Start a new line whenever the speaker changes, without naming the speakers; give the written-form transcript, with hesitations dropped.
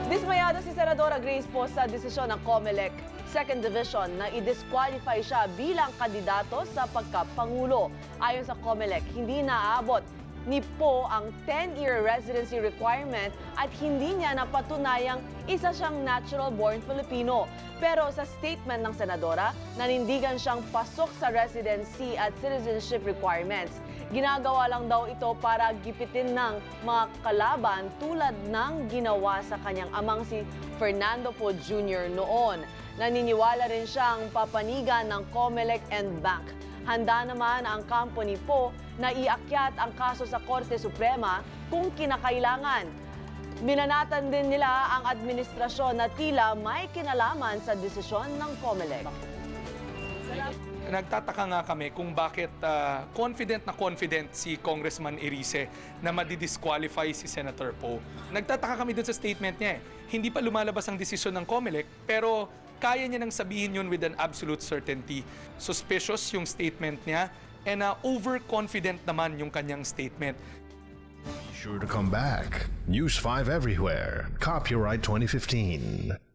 Dismayado si Senadora Grace Poe sa desisyon ng COMELEC Second Division na i-disqualify siya bilang kandidato sa pagkapangulo. Ayon sa COMELEC, hindi naaabot ni Poe ang 10-year residency requirement at hindi niya napatunayang isa siyang natural-born Filipino. Pero sa statement ng senadora, nanindigan siyang pasok sa residency at citizenship requirements. Ginagawa lang daw ito para gipitin ng mga kalaban tulad ng ginawa sa kanyang amang si Fernando Poe Jr. noon. Naniniwala rin siyang papanigan ng COMELEC and Bank. Handa naman ang kampo ni Poe na iakyat ang kaso sa Korte Suprema kung kinakailangan. Binanatan din nila ang administrasyon na tila may kinalaman sa desisyon ng COMELEC.
Nagtataka nga kami kung bakit confident si Congressman Erice na madidisqualify si Senator Poe. Nagtataka kami dun sa statement niya. Hindi pa lumalabas ang desisyon ng COMELEC pero kaya niya nang sabihin yun with an absolute certainty. Suspicious yung statement niya and overconfident naman yung kanyang statement.
Be sure to come back. News 5 everywhere. Copyright 2015.